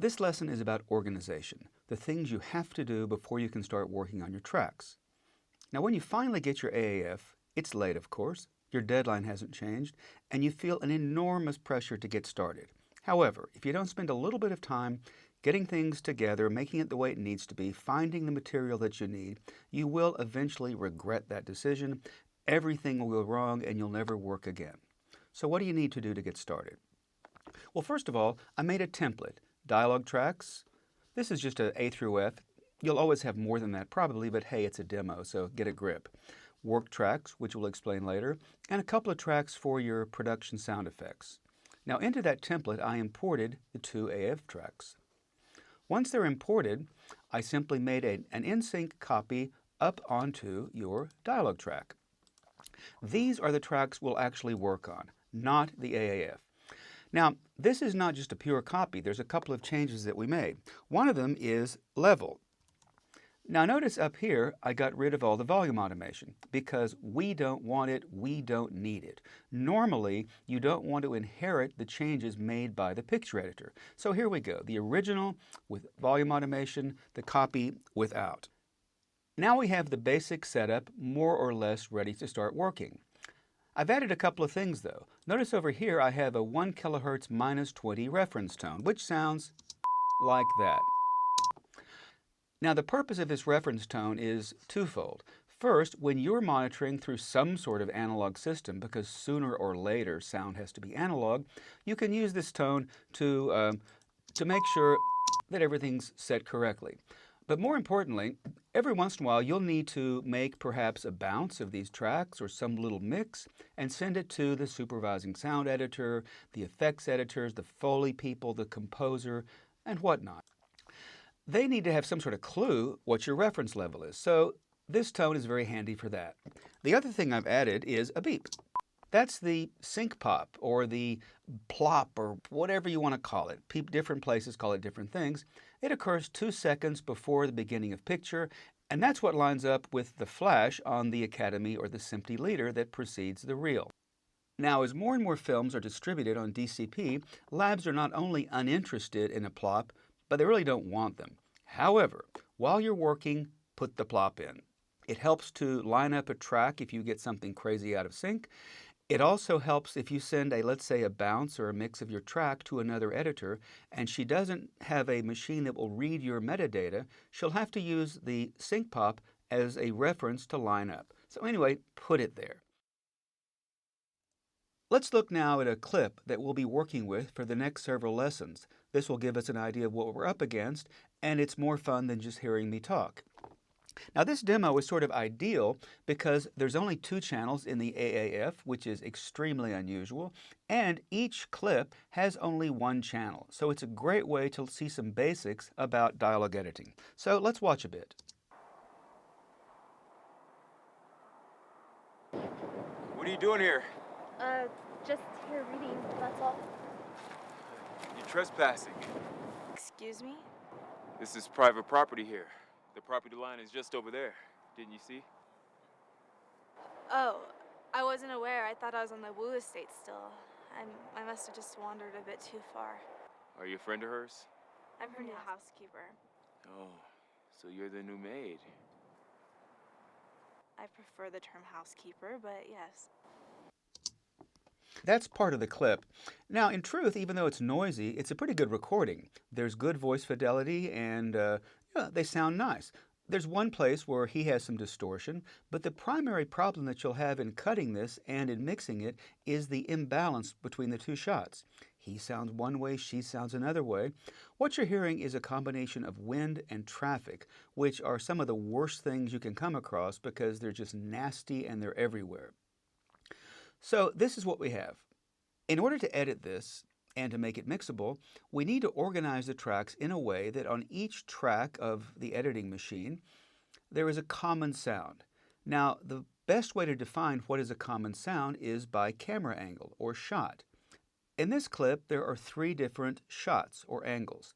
This lesson is about organization, the things you have to do before you can start working on your tracks. Now, when you finally get your AAF, it's late, of course, your deadline hasn't changed, and you feel an enormous pressure to get started. However, if you don't spend a little bit of time getting things together, making it the way it needs to be, finding the material that you need, you will eventually regret that decision. Everything will go wrong and you'll never work again. So what do you need to do to get started? Well, first of all, I made a template. Dialogue tracks. This is just a through F. You'll always have more than that probably, but hey, it's a demo, so get a grip. Work tracks, which we'll explain later, and a couple of tracks for your production sound effects. Now into that template, I imported the two AF tracks. Once they're imported, I simply made an in-sync copy up onto your dialogue track. These are the tracks we'll actually work on, not the AAF. Now, this is not just a pure copy. There's a couple of changes that we made. One of them is level. Now notice up here, I got rid of all the volume automation because we don't want it, we don't need it. Normally, you don't want to inherit the changes made by the picture editor. So here we go, the original with volume automation, the copy without. Now we have the basic setup more or less ready to start working. I've added a couple of things though. Notice over here I have a 1 kilohertz minus 20 reference tone, which sounds like that. Now the purpose of this reference tone is twofold. First, when you're monitoring through some sort of analog system, because sooner or later sound has to be analog, you can use this tone to make sure that everything's set correctly. But more importantly, every once in a while you'll need to make perhaps a bounce of these tracks or some little mix and send it to the supervising sound editor, the effects editors, the Foley people, the composer, and whatnot. They need to have some sort of clue what your reference level is, so this tone is very handy for that. The other thing I've added is a beep. That's the sync pop or the plop or whatever you want to call it. Different places call it different things. It occurs 2 seconds before the beginning of picture, and that's what lines up with the flash on the Academy or the SMPTE leader that precedes the reel. Now, as more and more films are distributed on DCP, labs are not only uninterested in a plop, but they really don't want them. However, while you're working, put the plop in. It helps to line up a track if you get something crazy out of sync. It also helps if you send let's say a bounce or a mix of your track to another editor and she doesn't have a machine that will read your metadata, she'll have to use the sync pop as a reference to line up. So anyway, put it there. Let's look now at a clip that we'll be working with for the next several lessons. This will give us an idea of what we're up against, and it's more fun than just hearing me talk. Now this demo is sort of ideal because there's only 2 channels in the AAF, which is extremely unusual, and each clip has only 1 channel. So it's a great way to see some basics about dialogue editing. So let's watch a bit. What are you doing here? Just here reading, that's all. You're trespassing. Excuse me? This is private property here. The property line is just over there. Didn't you see? Oh, I wasn't aware. I thought I was on the Wu estate still. I must have just wandered a bit too far. Are you a friend of hers? I'm her new housekeeper. Oh, so you're the new maid. I prefer the term housekeeper, but yes. That's part of the clip. Now, in truth, even though it's noisy, it's a pretty good recording. There's good voice fidelity and they sound nice. There's one place where he has some distortion, but the primary problem that you'll have in cutting this and in mixing it is the imbalance between the 2 shots. He sounds one way, she sounds another way. What you're hearing is a combination of wind and traffic, which are some of the worst things you can come across because they're just nasty and they're everywhere. So this is what we have. In order to edit this and to make it mixable, we need to organize the tracks in a way that on each track of the editing machine, there is a common sound. Now, the best way to define what is a common sound is by camera angle or shot. In this clip, there are 3 different shots or angles.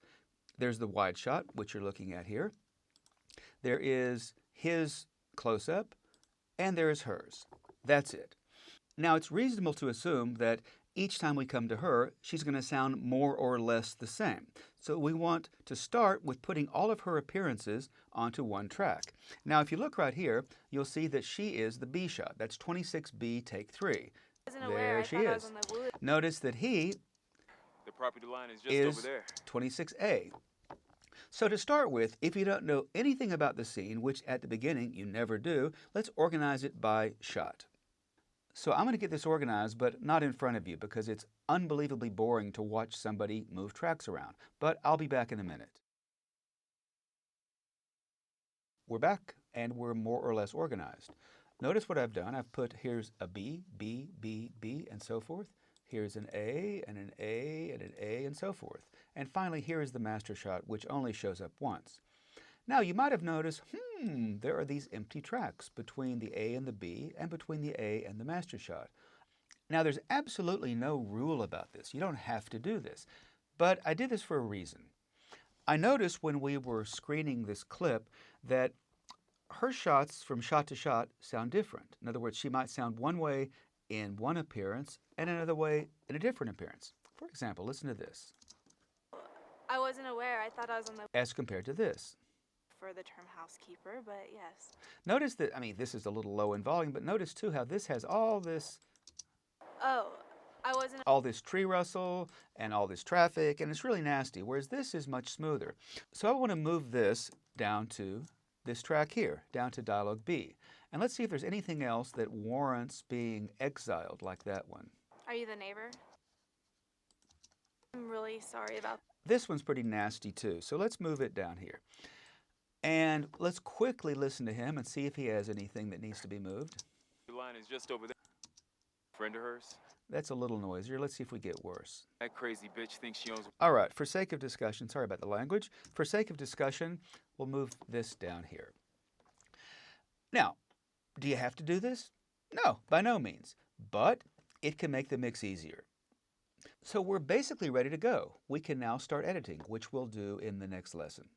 There's the wide shot, which you're looking at here. There is his close-up, and there is hers. That's it. Now, it's reasonable to assume that each time we come to her, she's going to sound more or less the same. So we want to start with putting all of her appearances onto one track. Now, if you look right here, you'll see that she is the B shot. That's 26B, take 3. There she is. Notice that he The property line is just over is there. 26A. So to start with, if you don't know anything about the scene, which at the beginning you never do, let's organize it by shot. So I'm going to get this organized, but not in front of you because it's unbelievably boring to watch somebody move tracks around. But I'll be back in a minute. We're back, and we're more or less organized. Notice what I've done. I've put here's a B, B, B, B, and so forth. Here's an A, and an A, and an A, and so forth. And finally, here is the master shot, which only shows up once. Now, you might have noticed, there are these empty tracks between the A and the B, and between the A and the master shot. Now, there's absolutely no rule about this. You don't have to do this. But I did this for a reason. I noticed when we were screening this clip that her shots from shot to shot sound different. In other words, she might sound one way in one appearance and another way in a different appearance. For example, listen to this. I wasn't aware. I thought I was on the As compared to this. for the term housekeeper, but yes. Notice that, this is a little low in volume, but notice too how this has all this tree rustle and all this traffic, and it's really nasty, whereas this is much smoother. So I want to move this down to this track here, down to dialogue B. And let's see if there's anything else that warrants being exiled like that one. Are you the neighbor? I'm really sorry about This one's pretty nasty too, so let's move it down here. And let's quickly listen to him and see if he has anything that needs to be moved. The line is just over there. Friend of hers? That's a little noisier. Let's see if we get worse. That crazy bitch thinks she owns... All right, for sake of discussion, sorry about the language. For sake of discussion, we'll move this down here. Now, do you have to do this? No, by no means. But it can make the mix easier. So we're basically ready to go. We can now start editing, which we'll do in the next lesson.